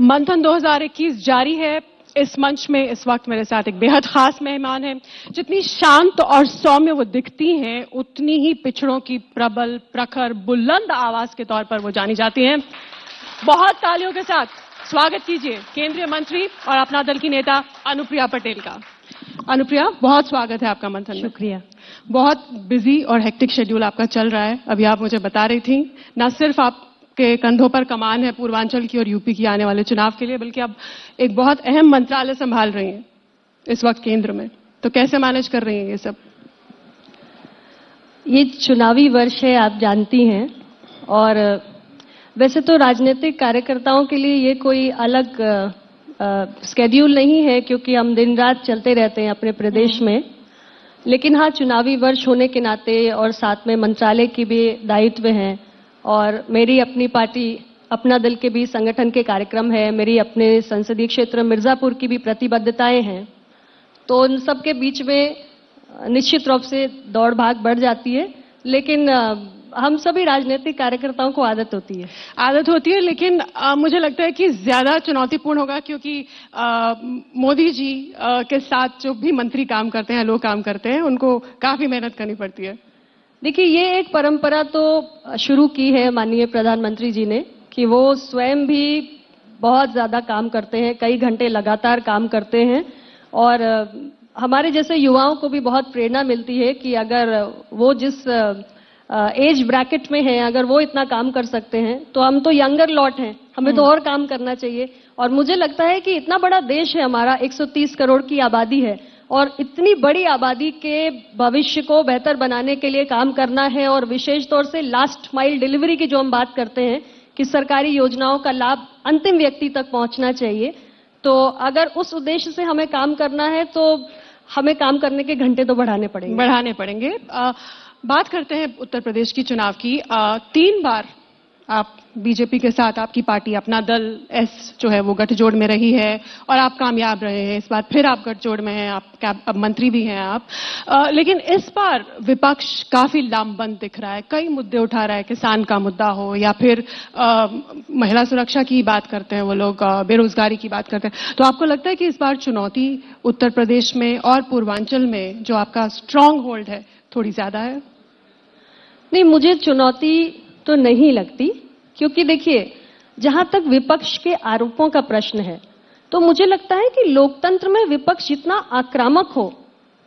मंथन 2021 जारी है। इस मंच में इस वक्त मेरे साथ एक बेहद खास मेहमान है। जितनी शांत और सौम्य वो दिखती हैं, उतनी ही पिछड़ों की प्रबल, प्रखर, बुलंद आवाज के तौर पर वो जानी जाती हैं। बहुत तालियों के साथ स्वागत कीजिए केंद्रीय मंत्री और अपना दल की नेता अनुप्रिया पटेल का। अनुप्रिया, बहुत स्वागत है आपका मंथन में। शुक्रिया। बहुत बिजी और हेक्टिक शेड्यूल आपका चल रहा है। अभी आप मुझे बता रही थी, न सिर्फ आपके कंधों पर कमान है पूर्वांचल की और यूपी की आने वाले चुनाव के लिए, बल्कि आप एक बहुत अहम मंत्रालय संभाल रही हैं इस वक्त केंद्र में। तो कैसे मैनेज कर रही हैं ये सब? ये चुनावी वर्ष है, आप जानती हैं, और वैसे तो राजनीतिक कार्यकर्ताओं के लिए ये कोई अलग स्केड्यूल नहीं है, क्योंकि हम दिन रात चलते रहते हैं अपने प्रदेश में। लेकिन हाँ, चुनावी वर्ष होने के नाते और साथ में मंत्रालय की भी दायित्व हैं, और मेरी अपनी पार्टी अपना दल के भी संगठन के कार्यक्रम है, मेरी अपने संसदीय क्षेत्र मिर्जापुर की भी प्रतिबद्धताएं हैं। तो उन सब के बीच में निश्चित रूप से दौड़ भाग बढ़ जाती है, लेकिन हम सभी राजनीतिक कार्यकर्ताओं को आदत होती है। लेकिन मुझे लगता है कि ज्यादा चुनौतीपूर्ण होगा, क्योंकि मोदी जी के साथ जो भी मंत्री काम करते हैं, लोग काम करते हैं, उनको काफी मेहनत करनी पड़ती है। देखिए, ये एक परंपरा तो शुरू की है माननीय प्रधानमंत्री जी ने, कि वो स्वयं भी बहुत ज्यादा काम करते हैं, कई घंटे लगातार काम करते हैं, और हमारे जैसे युवाओं को भी बहुत प्रेरणा मिलती है कि अगर वो जिस एज ब्रैकेट में है, अगर वो इतना काम कर सकते हैं, तो हम तो यंगर लॉट हैं, हमें तो और काम करना चाहिए। और मुझे लगता है कि इतना बड़ा देश है हमारा, 130 करोड़ की आबादी है, और इतनी बड़ी आबादी के भविष्य को बेहतर बनाने के लिए काम करना है, और विशेष तौर से लास्ट माइल डिलीवरी की जो हम बात करते हैं कि सरकारी योजनाओं का लाभ अंतिम व्यक्ति तक पहुंचना चाहिए। तो अगर उस उद्देश्य से हमें काम करना है, तो हमें काम करने के घंटे तो बढ़ाने पड़ेंगे। बात करते हैं उत्तर प्रदेश की चुनाव की। 3 बार आप बीजेपी के साथ, आपकी पार्टी अपना दल एस जो है वो गठजोड़ में रही है, और आप कामयाब रहे हैं। इस बार फिर आप गठजोड़ में हैं, आप अब मंत्री भी हैं आप। लेकिन इस बार विपक्ष काफी लामबंद दिख रहा है, कई मुद्दे उठा रहा है, किसान का मुद्दा हो या फिर महिला सुरक्षा की बात करते हैं वो लोग, बेरोजगारी की बात करते हैं। तो आपको लगता है कि इस बार चुनौती उत्तर प्रदेश में और पूर्वांचल में जो आपका स्ट्रांग होल्ड है, थोड़ी ज्यादा है? नहीं, मुझे चुनौती तो नहीं लगती, क्योंकि देखिए, जहां तक विपक्ष के आरोपों का प्रश्न है, तो मुझे लगता है कि लोकतंत्र में विपक्ष जितना आक्रामक हो,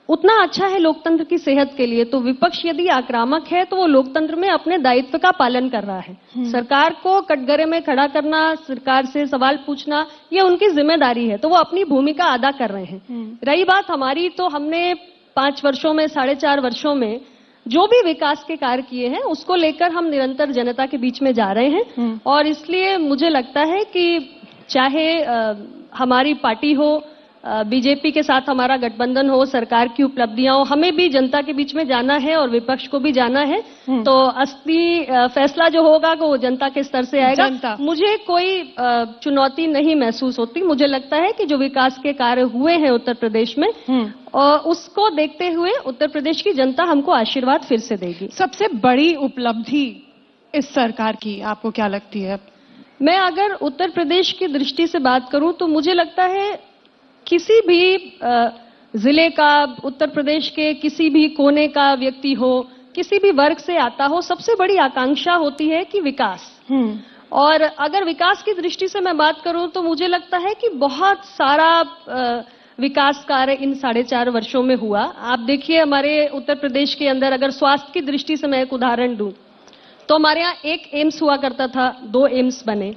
उतना अच्छा है लोकतंत्र की सेहत के लिए। तो विपक्ष यदि आक्रामक है, तो वो लोकतंत्र में अपने दायित्व का पालन कर रहा है। सरकार को कटघरे में खड़ा करना, सरकार से सवाल पूछना, ये उनकी जिम्मेदारी है, तो वो अपनी भूमिका अदा कर रहे हैं। रही बात हमारी, तो हमने 5 वर्षों में, 4.5 वर्षों में जो भी विकास के कार्य किए हैं, उसको लेकर हम निरंतर जनता के बीच में जा रहे हैं। और इसलिए मुझे लगता है कि चाहे हमारी पार्टी हो, बीजेपी के साथ हमारा गठबंधन हो, सरकार की उपलब्धियां हो, हमें भी जनता के बीच में जाना है और विपक्ष को भी जाना है। तो असली फैसला जो होगा वो जनता के स्तर से आएगा। मुझे कोई चुनौती नहीं महसूस होती। मुझे लगता है कि जो विकास के कार्य हुए हैं उत्तर प्रदेश में, और उसको देखते हुए उत्तर प्रदेश की जनता हमको आशीर्वाद फिर से देगी। सबसे बड़ी उपलब्धि इस सरकार की आपको क्या लगती है? मैं अगर उत्तर प्रदेश की दृष्टि से बात करूं, तो मुझे लगता है किसी भी जिले का, उत्तर प्रदेश के किसी भी कोने का व्यक्ति हो, किसी भी वर्ग से आता हो, सबसे बड़ी आकांक्षा होती है कि विकास। और अगर विकास की दृष्टि से मैं बात करूं, तो मुझे लगता है कि बहुत सारा विकास कार्य इन 4.5 वर्षों में हुआ। आप देखिए, हमारे उत्तर प्रदेश के अंदर अगर स्वास्थ्य की दृष्टि से मैं एक उदाहरण दूं, तो हमारे यहाँ 1 एम्स हुआ करता था, 2 एम्स बने।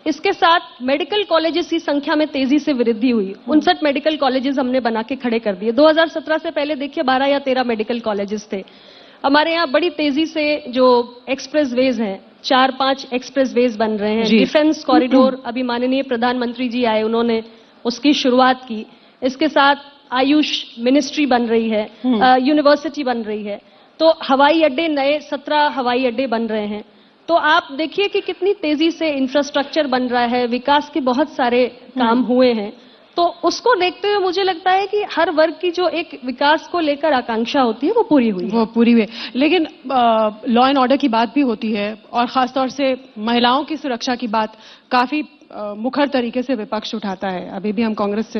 इसके साथ मेडिकल कॉलेजेस की संख्या में तेजी से वृद्धि हुई। 59 मेडिकल कॉलेजेस हमने बना के खड़े कर दिए। 2017 से पहले देखिए 12 या 13 मेडिकल कॉलेजेस थे। हमारे यहाँ बड़ी तेजी से जो एक्सप्रेसवेज हैं, 4-5 एक्सप्रेसवेज बन रहे हैं। डिफेंस कॉरिडोर, अभी माननीय प्रधानमंत्री जी आए, उन्होंने उसकी शुरुआत की। इसके साथ आयुष मिनिस्ट्री बन रही है, यूनिवर्सिटी बन रही है। तो हवाई अड्डे, नए 17 हवाई अड्डे बन रहे हैं। तो आप देखिए कि कितनी तेजी से इंफ्रास्ट्रक्चर बन रहा है, विकास के बहुत सारे काम हुए हैं। तो उसको देखते हुए मुझे लगता है कि हर वर्ग की जो एक विकास को लेकर आकांक्षा होती है, वो पूरी हुई। लेकिन लॉ एंड ऑर्डर की बात भी होती है, और खासतौर से महिलाओं की सुरक्षा की बात काफी मुखर तरीके से विपक्ष उठाता है। अभी भी हम कांग्रेस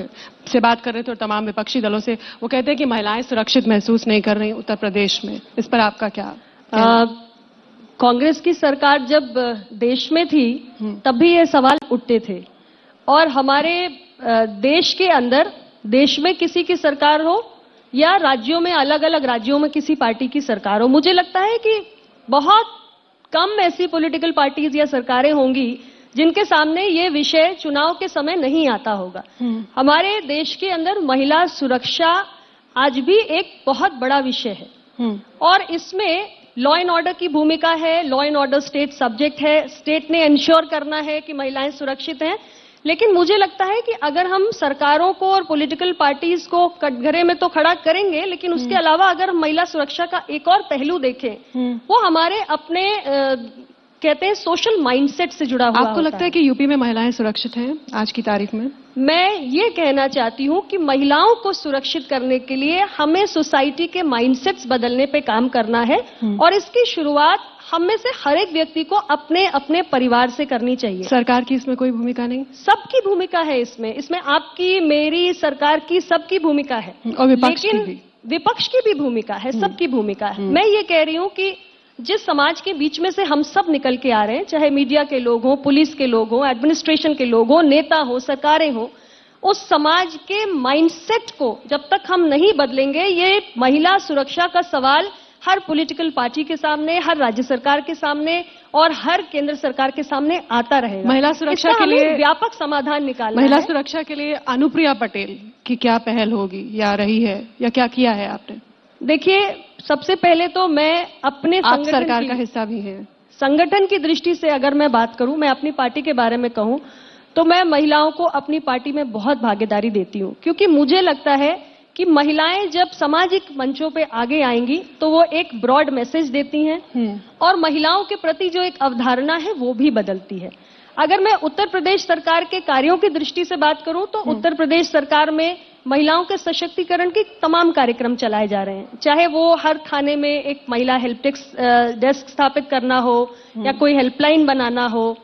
से बात कर रहे थे और तमाम विपक्षी दलों से, वो कहते हैं कि महिलाएं सुरक्षित महसूस नहीं कर रही उत्तर प्रदेश में। इस पर आपका क्या? कांग्रेस की सरकार जब देश में थी तब भी ये सवाल उठते थे, और हमारे देश के अंदर, देश में किसी की सरकार हो या राज्यों में, अलग अलग राज्यों में किसी पार्टी की सरकार हो, मुझे लगता है कि बहुत कम ऐसी पॉलिटिकल पार्टीज या सरकारें होंगी जिनके सामने ये विषय चुनाव के समय नहीं आता होगा। हमारे देश के अंदर महिला सुरक्षा आज भी एक बहुत बड़ा विषय है, और इसमें लॉ एंड ऑर्डर की भूमिका है। Law and order state subject है, स्टेट ने इंश्योर करना है कि महिलाएं सुरक्षित हैं। लेकिन मुझे लगता है कि अगर हम सरकारों को और पॉलिटिकल पार्टीज को कटघरे में तो खड़ा करेंगे, लेकिन उसके अलावा अगर हम महिला सुरक्षा का एक और पहलू देखें, वो हमारे अपने कहते हैं सोशल माइंडसेट से जुड़ा हुआ। आपको लगता है कि यूपी में महिलाएं सुरक्षित हैं आज की तारीख में? मैं ये कहना चाहती हूँ कि महिलाओं को सुरक्षित करने के लिए हमें सोसाइटी के माइंडसेट्स बदलने पे काम करना है, और इसकी शुरुआत हम में से हर एक व्यक्ति को अपने अपने परिवार से करनी चाहिए। सरकार की इसमें कोई भूमिका नहीं? सबकी भूमिका है इसमें आपकी, मेरी, सरकार की, सबकी भूमिका है, और विपक्ष की भी। विपक्ष की भी भूमिका है, सबकी भूमिका है। मैं ये कह रही हूँ कि जिस समाज के बीच में से हम सब निकल के आ रहे हैं, चाहे मीडिया के लोग हों, पुलिस के लोग हों, एडमिनिस्ट्रेशन के लोग हों, नेता हो, सरकारें हो, उस समाज के माइंडसेट को जब तक हम नहीं बदलेंगे, ये महिला सुरक्षा का सवाल हर पॉलिटिकल पार्टी के सामने, हर राज्य सरकार के सामने और हर केंद्र सरकार के सामने आता रहेगा। महिला सुरक्षा के लिए व्यापक समाधान निकालना है। महिला सुरक्षा के लिए अनुप्रिया पटेल की क्या पहल होगी, या रही है, या क्या किया है आपने? देखिए, सबसे पहले तो मैं अपने आप सरकार का हिस्सा भी हैं, संगठन की दृष्टि से अगर मैं बात करूं, मैं अपनी पार्टी के बारे में कहूं, तो मैं महिलाओं को अपनी पार्टी में बहुत भागीदारी देती हूं, क्योंकि मुझे लगता है कि महिलाएं जब सामाजिक मंचों पे आगे आएंगी तो वो एक ब्रॉड मैसेज देती हैं, और महिलाओं के प्रति जो एक अवधारणा है वो भी बदलती है। अगर मैं उत्तर प्रदेश सरकार के कार्यों की दृष्टि से बात करूं, तो उत्तर प्रदेश सरकार में महिलाओं के सशक्तिकरण के तमाम कार्यक्रम चलाए जा रहे हैं, चाहे वो हर थाने में एक महिला हेल्प डेस्क स्थापित करना हो, या कोई हेल्पलाइन बनाना हो,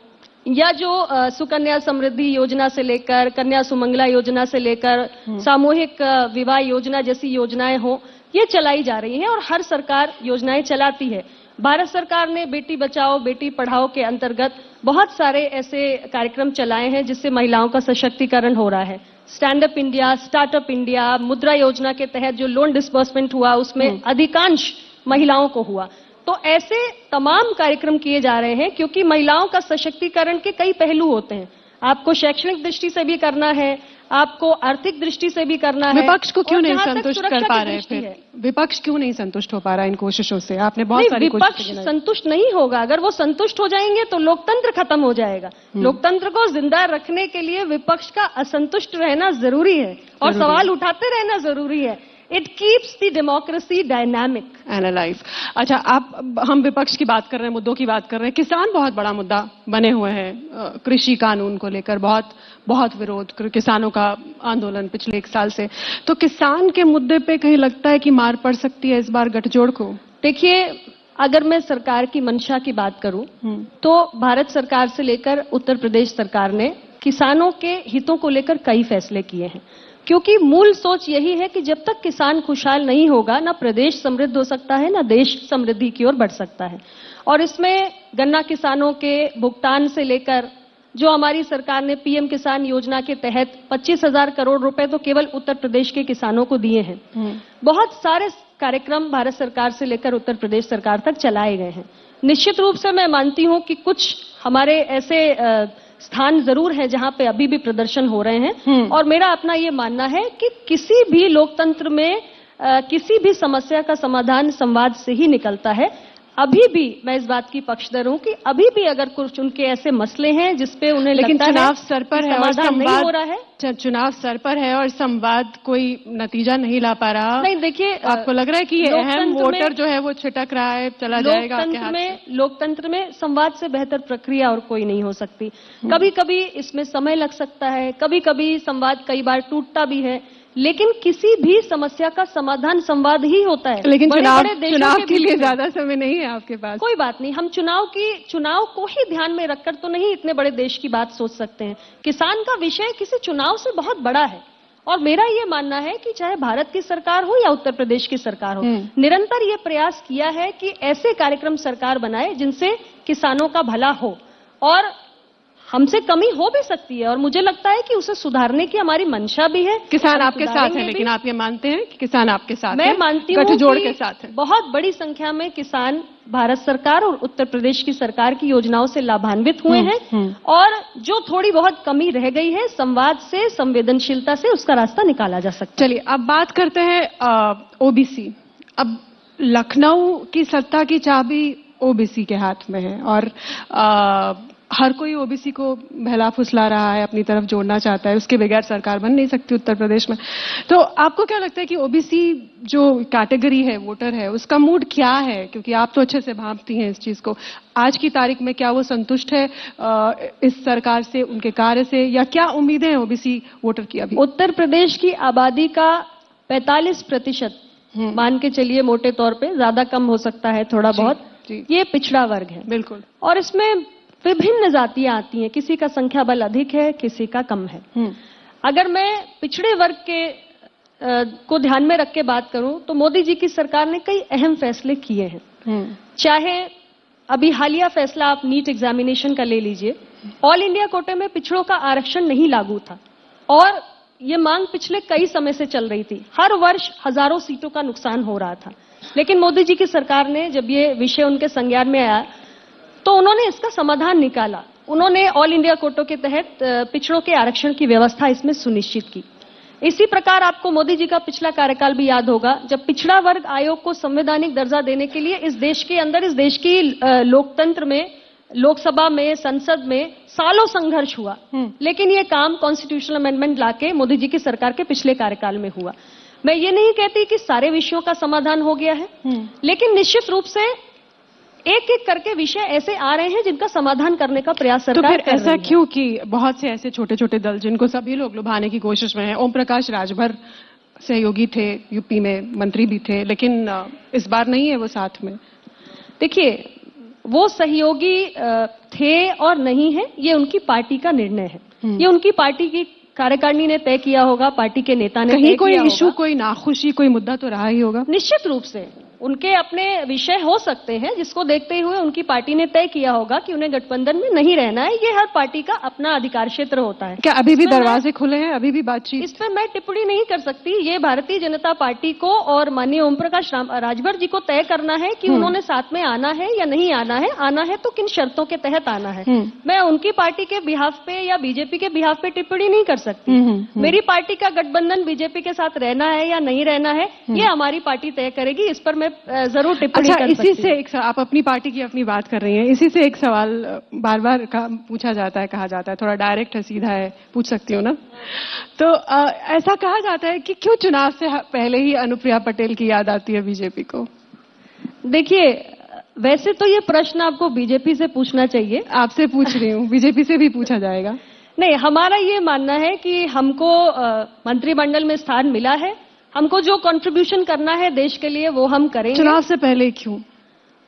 या जो सुकन्या समृद्धि योजना से लेकर कन्या सुमंगला योजना से लेकर सामूहिक विवाह योजना जैसी योजनाएं हो, ये चलाई जा रही हैं, और हर सरकार योजनाएं चलाती है। भारत सरकार ने बेटी बचाओ बेटी पढ़ाओ के अंतर्गत बहुत सारे ऐसे कार्यक्रम चलाए हैं जिससे महिलाओं का सशक्तिकरण हो रहा है। Stand up India, startup India, मुद्रा योजना के तहत जो लोन डिस्बर्समेंट हुआ उसमें अधिकांश महिलाओं को हुआ। तो ऐसे तमाम कार्यक्रम किए जा रहे हैं, क्योंकि महिलाओं का सशक्तिकरण के कई पहलू होते हैं। आपको शैक्षणिक दृष्टि से भी करना है, आपको आर्थिक दृष्टि से भी करना है। विपक्ष को क्यों नहीं संतुष्ट कर पा रहे? फिर विपक्ष क्यों नहीं संतुष्ट हो पा रहा इन कोशिशों से? आपने बहुत सारी विपक्ष संतुष्ट नहीं होगा। अगर वो संतुष्ट हो जाएंगे तो लोकतंत्र खत्म हो जाएगा। लोकतंत्र को जिंदा रखने के लिए विपक्ष का असंतुष्ट रहना जरूरी है, और सवाल उठाते रहना जरूरी है। It keeps the democracy dynamic and alive. अच्छा, हम विपक्ष की बात कर रहे हैं, मुद्दों की बात कर रहे हैं। किसान बहुत बड़ा मुद्दा बने हुए हैं, कृषि कानून को लेकर बहुत विरोध, किसानों का आंदोलन पिछले 1 साल से। तो किसान के मुद्दे पे कहीं लगता है कि मार पड़ सकती है इस बार गठजोड़ को? देखिए, अगर मैं सरकार की मंशा की बात करूं, तो भारत सरकार से लेकर उत्तर प्रदेश सरकार ने किसानों के हितों को लेकर कई फैसले किए हैं, क्योंकि मूल सोच यही है कि जब तक किसान खुशहाल नहीं होगा, ना प्रदेश समृद्ध हो सकता है, ना देश समृद्धि की ओर बढ़ सकता है। और इसमें गन्ना किसानों के भुगतान से लेकर जो हमारी सरकार ने पीएम किसान योजना के तहत 25,000 करोड़ रुपए तो केवल उत्तर प्रदेश के किसानों को दिए हैं। बहुत सारे कार्यक्रम भारत सरकार से लेकर उत्तर प्रदेश सरकार तक चलाए गए हैं। निश्चित रूप से मैं मानती हूं कि कुछ हमारे ऐसे स्थान जरूर हैं जहां पे अभी भी प्रदर्शन हो रहे हैं, और मेरा अपना ये मानना है कि किसी भी लोकतंत्र में किसी भी समस्या का समाधान संवाद से ही निकलता है। अभी भी मैं इस बात की पक्षधर हूं कि अभी भी अगर कुछ उनके ऐसे मसले हैं जिसपे उन्हें लेकिन लगता चुनाव है सर पर है और संवाद हो रहा है, चुनाव सर पर है और संवाद कोई नतीजा नहीं ला पा रहा। नहीं, देखिए, आपको लग रहा है कि ये अहम वोटर जो है वो छिटक रहा है, चला जाएगा आपके हाथ से? लोकतंत्र में संवाद से बेहतर प्रक्रिया और कोई नहीं हो सकती। कभी कभी इसमें समय लग सकता है, कभी कभी संवाद कई बार टूटता भी है, लेकिन किसी भी समस्या का समाधान संवाद ही होता है। लेकिन चुनाव के के लिए ज्यादा समय नहीं है आपके पास। कोई बात नहीं, हम चुनाव को ही ध्यान में रखकर तो नहीं इतने बड़े देश की बात सोच सकते हैं। किसान का विषय किसी चुनाव से बहुत बड़ा है और मेरा ये मानना है कि चाहे भारत की सरकार हो या उत्तर प्रदेश की सरकार हो, निरंतर ये प्रयास किया है कि ऐसे कार्यक्रम सरकार बनाए जिनसे किसानों का भला हो। और हमसे कमी हो भी सकती है और मुझे लगता है कि उसे सुधारने की हमारी मंशा भी है। किसान आपके साथ है, लेकिन आप ये मानते हैं कि किसान आपके साथ मैं मानती हूँ गठजोड़ के साथ है। बहुत बड़ी संख्या में किसान भारत सरकार और उत्तर प्रदेश की सरकार की योजनाओं से लाभान्वित हुए हैं और जो थोड़ी बहुत कमी रह गई है, संवाद से, संवेदनशीलता से उसका रास्ता निकाला जा सकता है। चलिए अब बात करते हैं ओबीसी। अब लखनऊ की सत्ता की चाबी ओबीसी के हाथ में है और हर कोई ओबीसी को बहला फुसला रहा है, अपनी तरफ जोड़ना चाहता है। उसके बगैर सरकार बन नहीं सकती उत्तर प्रदेश में। तो आपको क्या लगता है कि ओबीसी जो कैटेगरी है, वोटर है, उसका मूड क्या है? क्योंकि आप तो अच्छे से भांपती हैं इस चीज को। आज की तारीख में क्या वो संतुष्ट है इस सरकार से, उनके कार्य से, या क्या उम्मीदें हैं ओबीसी वोटर की? अभी उत्तर प्रदेश की आबादी का 45% मान के चलिए, मोटे तौर पे, ज्यादा कम हो सकता है थोड़ा बहुत, ये पिछड़ा वर्ग है। बिल्कुल। और इसमें विभिन्न जातियां आती हैं, किसी का संख्या बल अधिक है, किसी का कम है। अगर मैं पिछड़े वर्ग के को ध्यान में रख के बात करूं तो मोदी जी की सरकार ने कई अहम फैसले किए हैं। चाहे अभी हालिया फैसला आप नीट एग्जामिनेशन का ले लीजिए, ऑल इंडिया कोटे में पिछड़ों का आरक्षण नहीं लागू था और ये मांग पिछले कई समय से चल रही थी। हर वर्ष हजारों सीटों का नुकसान हो रहा था, लेकिन मोदी जी की सरकार ने, जब ये विषय उनके संज्ञान में आया, तो उन्होंने इसका समाधान निकाला। उन्होंने ऑल इंडिया कोटों के तहत पिछड़ों के आरक्षण की व्यवस्था इसमें सुनिश्चित की। इसी प्रकार आपको मोदी जी का पिछला कार्यकाल भी याद होगा, जब पिछड़ा वर्ग आयोग को संवैधानिक दर्जा देने के लिए इस देश के अंदर, इस देश की लोकतंत्र में, लोकसभा में, संसद में सालों संघर्ष हुआ, लेकिन ये काम कॉन्स्टिट्यूशनल अमेंडमेंट लाके मोदी जी की सरकार के पिछले कार्यकाल में हुआ। मैं ये नहीं कहती कि सारे विषयों का समाधान हो गया है, लेकिन निश्चित रूप से एक एक करके विषय ऐसे आ रहे हैं जिनका समाधान करने का प्रयास सरकार कर रही है। तो फिर ऐसा क्यों कि बहुत से ऐसे छोटे छोटे दल जिनको सभी लोग लुभाने की कोशिश में हैं, ओम प्रकाश राजभर सहयोगी थे, यूपी में मंत्री भी थे, लेकिन इस बार नहीं है वो साथ में। देखिए, वो सहयोगी थे और नहीं है, ये उनकी पार्टी का निर्णय है। ये उनकी पार्टी की कार्यकारिणी ने तय किया होगा, पार्टी के नेता ने तय किया होगा। कहीं कोई इशू, कोई नाखुशी, कोई मुद्दा तो रहा ही होगा। निश्चित रूप से उनके अपने विषय हो सकते हैं, जिसको देखते हुए उनकी पार्टी ने तय किया होगा कि उन्हें गठबंधन में नहीं रहना है। ये हर पार्टी का अपना अधिकार क्षेत्र होता है। क्या अभी भी दरवाजे खुले हैं? अभी भी बातचीत? इस पर मैं टिप्पणी नहीं कर सकती। ये भारतीय जनता पार्टी को और माननीय ओम प्रकाश राजभर जी को तय करना है कि उन्होंने साथ में आना है या नहीं आना है। आना है तो किन शर्तों के तहत आना है। मैं उनकी पार्टी के बिहाफ पे या बीजेपी के बिहाफ पे टिप्पणी नहीं कर सकती। मेरी पार्टी का गठबंधन बीजेपी के साथ रहना है या नहीं रहना है, ये हमारी पार्टी तय करेगी। इस पर मैं जरूर टिप्पणी अच्छा, इसी से एक, आप अपनी पार्टी की अपनी बात कर रही हैं, इसी से एक सवाल बार बार पूछा जाता है, कहा जाता है, थोड़ा डायरेक्ट है, सीधा है, पूछ सकती हूँ ना? तो ऐसा कहा जाता है कि क्यों चुनाव से पहले ही अनुप्रिया पटेल की याद आती है बीजेपी को? देखिए, वैसे तो ये प्रश्न आपको बीजेपी से पूछना चाहिए। आपसे पूछ रही हूँ, बीजेपी से भी पूछा जाएगा। नहीं, हमारा ये मानना है कि हमको मंत्रिमंडल में स्थान मिला है, हमको जो कंट्रीब्यूशन करना है देश के लिए वो हम करेंगे। चुनाव से पहले क्यों?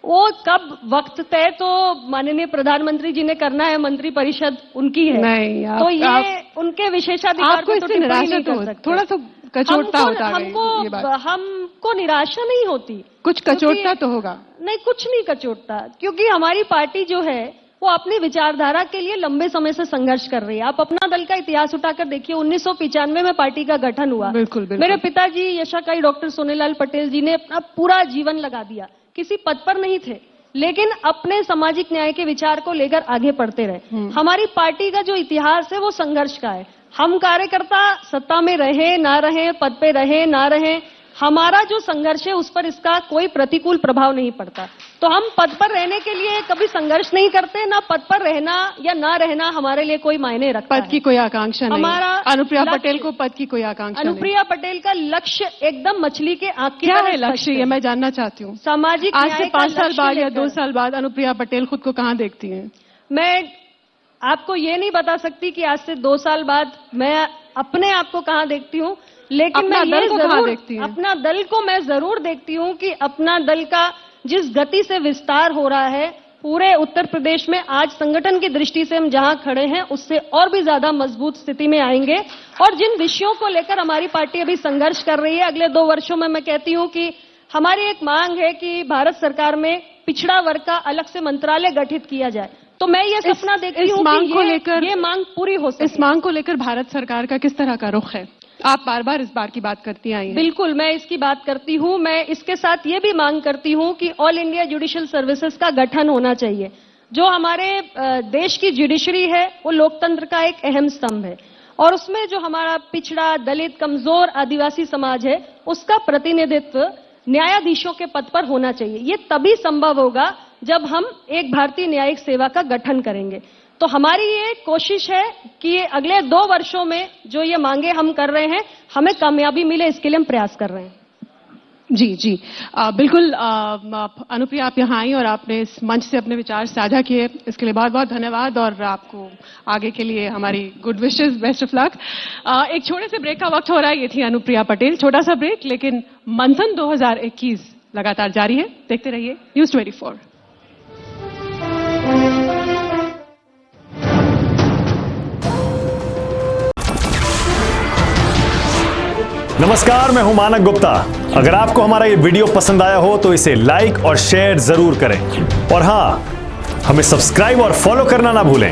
वो कब वक्त तय तो माननीय प्रधानमंत्री जी ने करना है, मंत्रिपरिषद उनकी है। नहीं, तो ये उनके विशेषाधिकार आपको इससे निराशा तो थोड़ा सा कचोटता होता है ये बात। हमको निराशा नहीं होती, कुछ कचोटता तो होगा। नहीं, कुछ नहीं कचोटता, क्योंकि हमारी पार्टी जो है वो अपनी विचारधारा के लिए लंबे समय से संघर्ष कर रही है। आप अपना दल का इतिहास उठाकर देखिए, 1995 में पार्टी का गठन हुआ। बिल्कुल। मेरे पिताजी यशाकाई डॉक्टर सोनेलाल पटेल जी ने अपना पूरा जीवन लगा दिया, किसी पद पर नहीं थे, लेकिन अपने सामाजिक न्याय के विचार को लेकर आगे बढ़ते रहे। हमारी पार्टी का जो इतिहास है वो संघर्ष का है। हम कार्यकर्ता सत्ता में रहे ना रहे, पद पे रहे ना रहे, हमारा जो संघर्ष है उस पर इसका कोई प्रतिकूल प्रभाव नहीं पड़ता। तो हम पद पर रहने के लिए कभी संघर्ष नहीं करते, ना पद पर रहना या ना रहना हमारे लिए कोई मायने रखता है। पद की कोई आकांक्षा नहीं। हमारा अनुप्रिया पटेल को पद की कोई आकांक्षा नहीं। अनुप्रिया पटेल का लक्ष्य एकदम मछली के आंख की क्या तरह है लक्ष्य? ये मैं जानना चाहती हूँ। सामाजिक आज से 5 साल बाद या 2 साल बाद अनुप्रिया पटेल खुद को कहाँ देखती हैं? मैं आपको ये नहीं बता सकती कि आज से 2 साल बाद मैं अपने आप को कहाँ देखती हूँ, लेकिन मैं अपना दल ये को कहाँ जरूर देखती हैं? अपना दल को मैं जरूर देखती हूँ कि अपना दल का जिस गति से विस्तार हो रहा है पूरे उत्तर प्रदेश में, आज संगठन की दृष्टि से हम जहां खड़े हैं उससे और भी ज्यादा मजबूत स्थिति में आएंगे। और जिन विषयों को लेकर हमारी पार्टी अभी संघर्ष कर रही है, अगले 2 वर्षों में मैं कहती हूं कि हमारी एक मांग है कि भारत सरकार में पिछड़ा वर्ग का अलग से मंत्रालय गठित किया जाए। तो मैं ये सपना देखती हूँ कि ये मांग पूरी हो सके। इस मांग को लेकर भारत सरकार का किस तरह का रुख है? आप बार बार इस बार की बात करती आई हैं। बिल्कुल, मैं इसकी बात करती हूं। मैं इसके साथ ये भी मांग करती हूं कि ऑल इंडिया जुडिशियल सर्विसेज का गठन होना चाहिए। जो हमारे देश की जुडिशरी है वो लोकतंत्र का एक अहम स्तंभ है और उसमें जो हमारा पिछड़ा, दलित, कमजोर, आदिवासी समाज है उसका प्रतिनिधित्व न्यायाधीशों के पद पर होना चाहिए। ये तभी संभव होगा जब हम एक भारतीय न्यायिक सेवा का गठन करेंगे। तो हमारी ये कोशिश है कि अगले 2 वर्षों में जो ये मांगे हम कर रहे हैं हमें कामयाबी मिले, इसके लिए हम प्रयास कर रहे हैं। जी जी, बिल्कुल। अनुप्रिया, आप यहाँ आई और आपने इस मंच से अपने विचार साझा किए, इसके लिए बहुत बहुत धन्यवाद और आपको आगे के लिए हमारी good wishes, best of luck. एक छोटे से ब्रेक का वक्त हो रहा है। ये थी अनुप्रिया पटेल। छोटा सा ब्रेक, लेकिन मंथन 2021 लगातार जारी है। देखते रहिए न्यूज़ 24। नमस्कार, मैं हूं मानक गुप्ता। अगर आपको हमारा ये वीडियो पसंद आया हो तो इसे लाइक और शेयर जरूर करें और हां, हमें सब्सक्राइब और फॉलो करना ना भूलें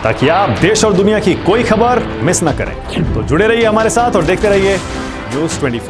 ताकि आप देश और दुनिया की कोई खबर मिस ना करें। तो जुड़े रहिए हमारे साथ और देखते रहिए न्यूज़ 24।